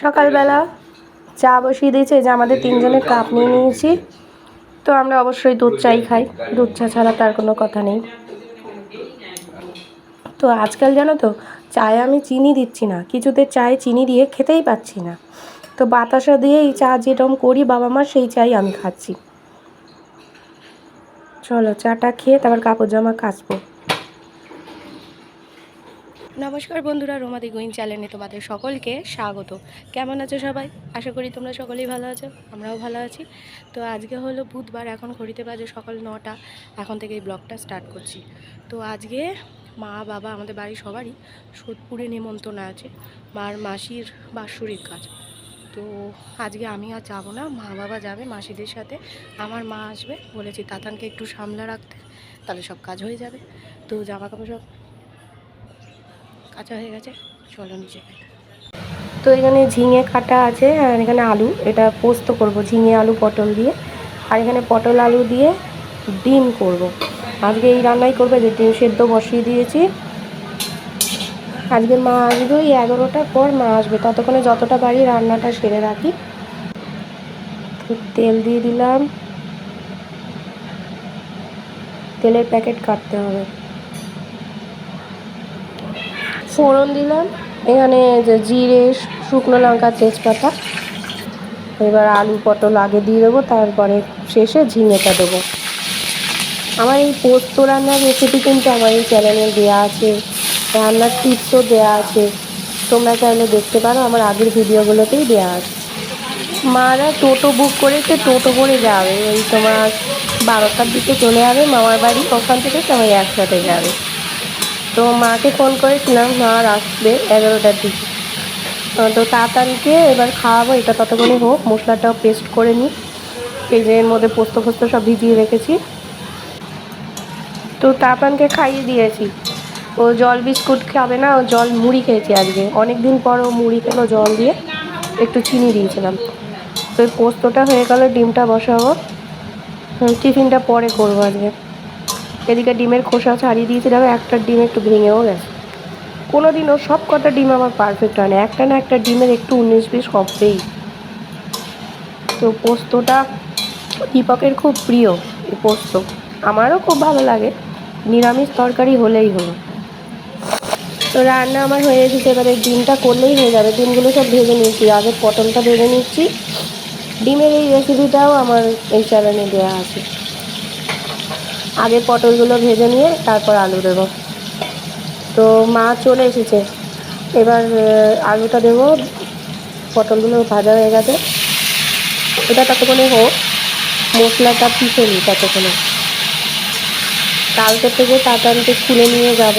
সকালবেলা চা বসিয়ে দিয়েছে, যে আমাদের তিনজনের কাপ নিয়ে নিয়েছি। তো আমরা অবশ্যই দুধ চাই খাই, দুধ চা ছাড়া তার কোনো কথা নেই। তো আজকাল জানো তো, চায়ে আমি চিনি দিচ্ছি না, কিছুতে চায়ে চিনি দিয়ে খেতেই পাচ্ছি না। তো বাতাসা দিয়ে এই চা যেরকম করি বাবা মা, সেই চাই আমি খাচ্ছি। চলো চাটা খেয়ে তারপর কাপড় জামা কাচবো। নমস্কার বন্ধুরা, রোমা দি গোয়িং চ্যানেলে তোমাদের সকলকে স্বাগত। কেমন আছো সবাই? আশা করি তোমরা সকলেই ভালো আছো, আমরাও ভালো আছি। তো আজকে হলো বুধবার, এখন ঘড়িতে বাজে সকাল 9টা। এখন থেকে এই ব্লগটা স্টার্ট করছি। তো আজকে মা বাবা আমাদের বাড়ির সবারই সোদপুরে নেমন্তন্ন আছে, মার মাসির বাৎসরিক কাজ। তো আজকে আমি আর যাবো না, মা বাবা যাবে মাসিদের সাথে। আমার মা আসবে, বলেছি তাতানকে একটু সামলা রাখতে, তাহলে সব কাজ হয়ে যাবে। তো জামা কাপড় সব কাঁচা হয়ে গেছে, চলো নিচে। তো এখানে ঝিঙে কাটা আছে, আর এখানে আলু, এটা পোস্ত করব ঝিঙে আলু পটল দিয়ে। আর এখানে পটল আলু দিয়ে ডিম করব। আজকে এই রান্নাই করবে, যে ডিম সেদ্ধ বসিয়ে দিয়েছি। আজকে মা আসবে ওই 11টার পর মা আসবে, ততক্ষণে যতটা পারি রান্নাটা সেরে রাখি। তেল দিয়ে দিলাম, তেলের প্যাকেট কাটতে হবে। ফোড়ন দিলাম, এখানে যে জিরে, শুকনো লঙ্কা, তেজপাতা। এবার আলু পটল আগে দিয়ে দেবো, তারপরে শেষে ঝিঙেটা দেবো। আমার এই পোস্ত রান্নার রেসিপি কিন্তু আমার এই চ্যানেলে দেওয়া আছে, রান্নার টিপসও দেওয়া আছে, তোমরা চাইলে দেখতে পারো, আমার আগের ভিডিওগুলোতেই দেওয়া আছে। মারা টোটো বুক করেছে, টোটো করে যাবে, ওই তোমার 12টার দিকে চলে যাবে মামার বাড়ি, ওখান থেকে সবাই একসাথে যাবে। তো মাকে ফোন করেছিলাম, মা আসবে 11টার দিকে। তো তাড়াতাড়িকে এবার খাওয়াবো, এটা ততক্ষণে হোক, মশলাটাও পেস্ট করে নিই। এই যে এর মধ্যে পোস্ত ফোস্ত সব ভিজিয়ে রেখেছি। তো তাতানকে খাইয়ে দিয়েছি, ও জল বিস্কুট খাবে না, ও জল মুড়ি খেয়েছে আজকে, অনেক দিন পর ও মুড়ি খেলো জল দিয়ে, একটু চিনি দিয়েছিলাম। তো এই পোস্তটা হয়ে গেল, ডিমটা বসাবো, টিফিনটা পরে করবো আজকে। এদিকে ডিমের খোসা ছাড়িয়ে দিয়েছি, দেখো একটা ডিম একটু ভেঙেও গেছে। কোনো দিনও সব কটা ডিম আমার পারফেক্ট হয় না, একটা না একটা ডিমের একটু 19-20 হবেই। তো পোস্তটা দীপকের খুব প্রিয়, এই পোস্ত আমারও খুব ভালো লাগে, নিরামিষ তরকারি হলেই হলো। তো রান্না আমার হয়ে এসেছে, এবারে ডিমটা করলেই হয়ে যাবে। ডিমগুলো সব ভেজে নিয়েছি, আগে পটলটা ভেজে নিচ্ছি। ডিমের এই রেসিপিটাও আমার এই চ্যানেলে দেওয়া আছে। আগে পটলগুলো ভেজে নিয়ে তারপর আলু দেবো। তো মা চলে এসেছে, এবার আলুটা দেবো, পটলগুলো ভাজা হয়ে গেছে, এটা ততক্ষণে হোক, মশলাটা পিষে নিই ততক্ষণে। কালকে থেকে তাতানকে স্কুলে নিয়ে যাব,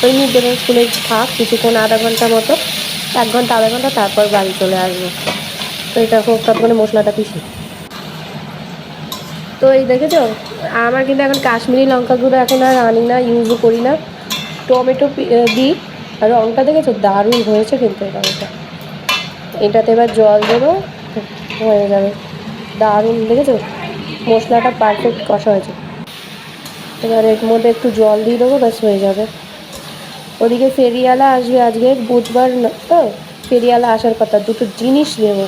ওই মিড ডে মিল স্কুলে থাক কিছুক্ষণ, আধা ঘন্টা মতো, 1 ঘন্টা আধা ঘন্টা, তারপর বাড়ি চলে আসবো। তো এটা হোক, ততক্ষণে মশলাটা পিষি। তো এই দেখেছো, আমার কিন্তু এখন কাশ্মীরি লঙ্কা গুঁড়ো এখন আর আনি না, ইউজও করি না, টমেটো দিই। আর রঙটা দেখেছো দারুণ হয়েছে কিন্তু এই রঙটা। এটাতে এবার জল দেবো, হয়ে যাবে, দারুণ দেখেছো, মশলাটা পারফেক্ট কষা হয়েছে। এবার এর মধ্যে একটু জল দিয়ে দেবো, ব্যাস হয়ে যাবে। ওদিকে ফেরিওয়ালা আসবে, আজকে বুধবার না তো, ফেরিওয়ালা আসার কথা, দুটো জিনিস নেবো,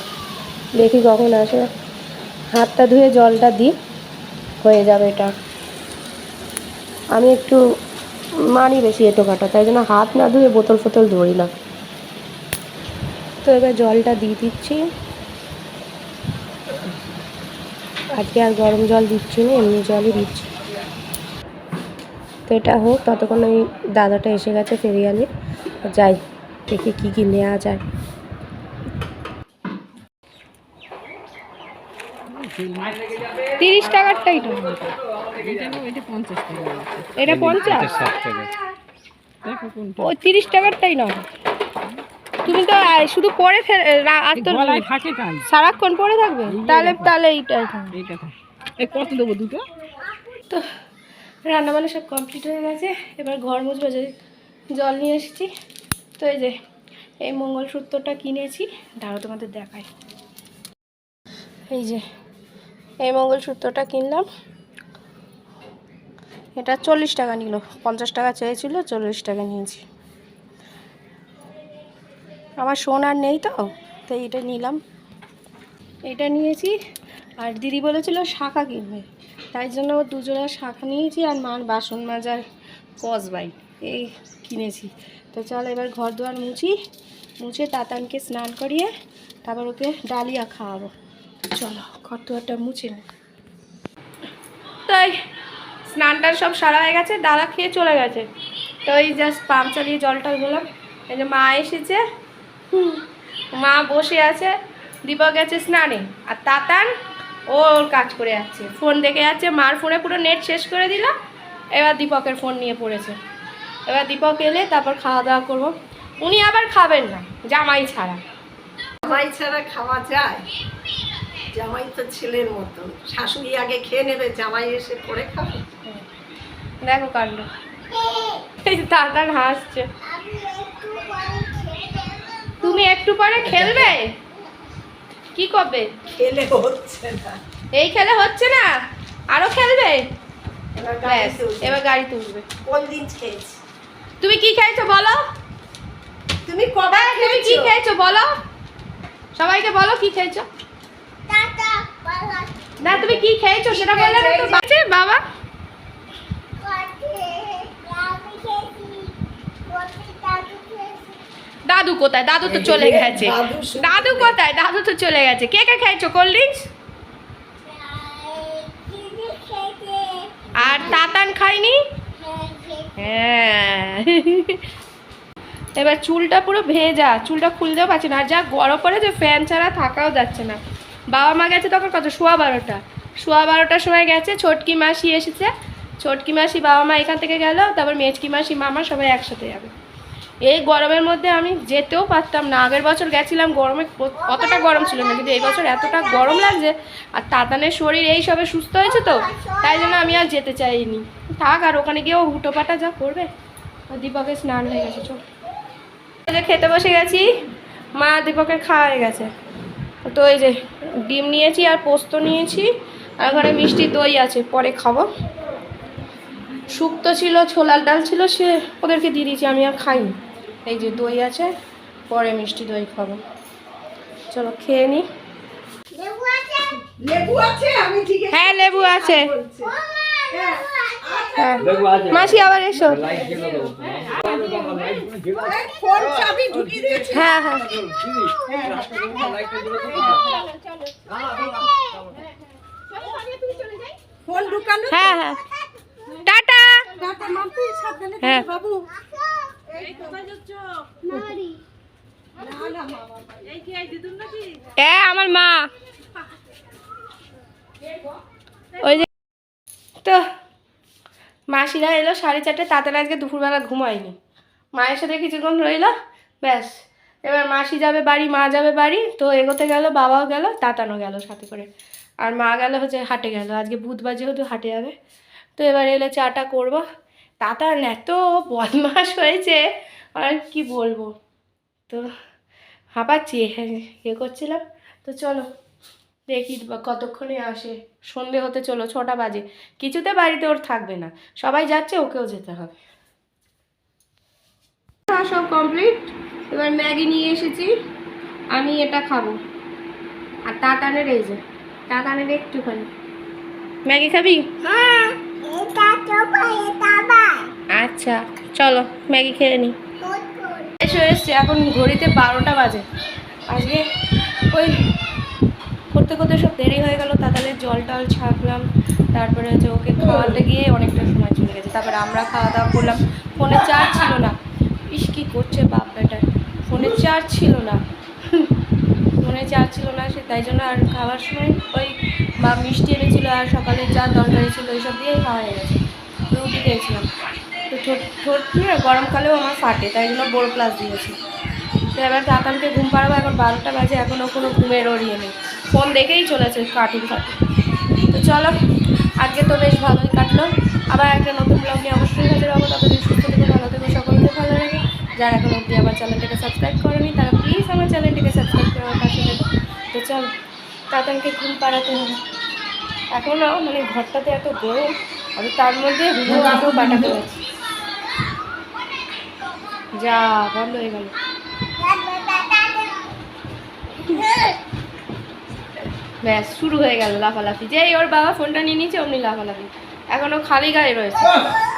দেখি কখন আসে। হাতটা ধুয়ে জলটা দিই, হয়ে যাবে এটা। আমি একটু মানি বেশি এঁটো কাটা, তাই জন্য হাত না ধুয়ে বোতল ফোতল ধরি না। তো এবার জলটা দিয়ে দিচ্ছি, আজকে আর গরম জল দিচ্ছি না, এমনি জলই দিচ্ছি। তো এটা হোক, ততক্ষণ ওই দাদাটা এসে গেছে ফেরিওয়ালে, যাই দেখি কী কী নেওয়া যায়। 30 টাকারটাই তো, এটা 50, ওই 30 টাকারটাই না। তুমি তো শুধু পরে সারাক্ষণ পরে থাকবে, তাহলে এইটাই কত দেবো দুটো। তো রান্না বান্না সব কমপ্লিট হয়ে গেছে, এবার ঘর মুছবো, যে জল নিয়ে এসেছি। তো এই যে এই মঙ্গলসূত্রটা কিনেছি, দাঁড়াও তোমাদের দেখাই। এই যে এই মঙ্গলসূত্রটা কিনলাম, এটা 40 টাকা নিল, 50 টাকা চেয়েছিল, 40 টাকা নিয়েছি। আমার সোনার নেই তো, তাই এটা নিলাম, এটা নিয়েছি। আর দিদি বলেছিল শাঁখা কিনবে, তাই জন্য দুজোড়া শাঁখা নিয়েছি। আর মার বাসন মাজার কসবাই এই কিনেছি। তো চল এবার ঘর দুয়ার মুছে তাতানকে স্নান করিয়ে তারপর ওকে ডালিয়া খাওয়াবো। চলো ঘর দুয়ারটা মুছে নে। তাই স্নানটা সব সারা হয়ে গেছে, দাদা খেয়ে চলে গেছে। তো এই জাস্ট পাম্প চালিয়ে জলটা দিলাম। এই যে মা এসেছে, মা বসে আছে, দীপক গেছে স্নানে, আর তাতান ওর কাজ করে যাচ্ছে, ফোন দেখে যাচ্ছে। মার ফোনে পুরো নেট শেষ করে দিল, এবার দীপকের ফোন নিয়ে পড়েছে। এবার দীপক এলে তারপর খাওয়া দাওয়া করবো। উনি আবার খাবেন না জামাই ছাড়া। জামাই ছাড়া খাওয়া যায়? জামাই তো ছেলের মতো, শাশুড়ি আগে খেয়ে নেবে, জামাই এসে পরে খাবে। দেখো কাণ্ড, তাতান হাসছে। তুমি একটু পরে খেলবে? কি করবে? খেলে হচ্ছে না, এই খেলে হচ্ছে না, আরো খেলবে? এবার গাড়ি তুলবে। কোন দিন খেয়েছি? তুমি কি খেয়েছো বলো? তুমি কবে তুমি কি খেয়েছো বলো? সবাইকে বলো কি খেয়েছো। না তুমি কি খেয়েছো সেটা বললে না তো। বাবা দাদু কোথায়? দাদু তো চলে গেছে। দাদু কোথায়? দাদু তো চলে গেছে। কে কে খেয়েছো কোল্ড ড্রিঙ্কস? আর তাতান খাইনি? হ্যাঁ। এবার চুলটা পুরো ভেজা, চুলটা খুলতেও পারছি না। আর যা গরম পড়েছে ফ্যান ছাড়া থাকাও যাচ্ছে না। বাবা মা গেছে তখন কত, 12:15 সময় গেছে। ছোটকি মাসি এসেছে, ছোটকি মাসি বাবা মা এখান থেকে গেল, তারপর মেজকি মাসি মামা সবাই একসাথে যাবে। এই গরমের মধ্যে আমি যেতেও পারতাম না। আগের বছর গেছিলাম গরমে, অতটা গরম ছিল না, কিন্তু এই বছর এতটা গরম লাগছে। আর তাতানের শরীর এই সবে সুস্থ হয়েছে তো, তাই জন্য আমি আর যেতে চাইনি। থাক, আর ওখানে গিয়েও হুটোপাটা যা করবে। দীপকের স্নান হয়ে গেছে, চল খেতে বসে গেছি। মা দীপকের খাওয়া হয়ে গেছে। তো এই যে ডিম নিয়েছি আর পোস্ত নিয়েছি, আর ওখানে মিষ্টি দই আছে, পরে খাবো। শুক্তো ছিল, ছোলার ডাল ছিল, সে ওদেরকে দিয়ে দিয়েছি, আমি আর খাইনি। এই যে দই আছে, পরে মিষ্টি দই খাবো। চলো খেয়ে নি। লেবু আছে? আমি ঠিক আছে, হ্যাঁ লেবু আছে। হ্যাঁ মাসি আবার এসো। ফোন চাবি ঢুকিয়ে দিয়েছি। হ্যাঁ হ্যাঁ ফোন ঢুকানো। হ্যাঁ হ্যাঁ টাটা। টাটা মাম্পি, সাবধানে হ্যাঁ। বাবু। এই কোথায় যাচ্ছ? নাড়ি। না না মামা, এই কি এই দিদুন নাকি? আমার মা। ওই যে তো মাসিরা এলো 4:30, তাড়াতাড়ি আজকে দুপুরবেলা ঘুমায়নি। মায়ের সাথে কিছুক্ষণ রইল, ব্যাস। এবার মাসি যাবে বাড়ি, মা যাবে বাড়ি। তো এগোতে গেল, বাবাও গেল, তাতানো গেল সাথে করে। আর মা গেল হচ্ছে হাটে গেল, আজকে বুধবার যেহেতু হাটে যাবে। তো এবার এলে চাটা করবো। তাতান এত বদমাস হয়েছে আর কি বলবো। তো হাঁপাচ্ছি, ইয়ে করছিলাম। তো চলো দেখি কতক্ষণে আসে। সন্ধে হতে চলো, 6টা বাজে। কিছুতে বাড়িতে ওর থাকবে না, সবাই যাচ্ছে, ওকেও যেতে হবে। সব কমপ্লিট। এবার ম্যাগি নিয়ে এসেছি, আমি এটা খাবো। আর তাতানের এই যে, তাতানের একটুখানি। ম্যাগি খাবি? আচ্ছা চলো ম্যাগি খেয়ে নি। এসে এখন ঘড়িতে 12টা বাজে। আজকে ওই করতে করতে সব দেরি হয়ে গেল। তাতালের জল টল ছাড়লাম, তারপরে হচ্ছে ওকে খাওয়াতে গিয়ে অনেকটা সময় চলে গেছে। তারপরে আমরা খাওয়া দাওয়া করলাম। ফোনে চার্জ ছিল না। ইস কি করছে বাপ বেটা, ফোনে চার্জ ছিল না, ফোনে চার্জ ছিল না, সে তাই জন্য। আর খাওয়ার সময় ওই মা মিষ্টি এনেছিল, আর সকালে যা তরকারি ছিল ওইসব দিয়েই খাওয়া হয়ে গেছে। রুটি খেয়েছিলাম। তো ঠোঁট গরমকালেও আমার ফাটে, তাই জন্য বোর প্লাস দিয়েছি। তো এবার তাতানকে ঘুম পাড়াবো। এখন 12টা বাজে, এখনও কোনো ঘুমের ওরিয়ে নেই, ফোন দেখেই চলেছে কার্টুন। তো চলো আজকে তো বেশ ভালোই কাটলো। আবার একটা নতুন ব্লগ নিয়ে অবশ্যই হাজির হবো। ততদিন সুস্থ থেকে ভালো থেকে সকলকে ভালো লাগে। যারা এখন অবধি আমার চ্যানেলটিকে সাবস্ক্রাইব করেনি তারা প্লিজ আমার চ্যানেলটিকে সাবস্ক্রাইব করে আমার পাশে দেবো। তো চল তাতানকে ঘুম পাড়াতে হবে। এখনও মানে ঘরটাতে এত গরম, আর তার মধ্যে হুড়ো বাটা করেছি। যা বন্ধ হয়ে গেল। ব্যাস শুরু হয়ে গেল লাফালাফি, যেই ওর বাবা ফোনটা নিয়ে নিয়েছে অমনি লাফালাফি, এখনো খালি গায়ে রয়েছে।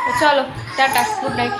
তো চলো টাটা, গুড নাইট।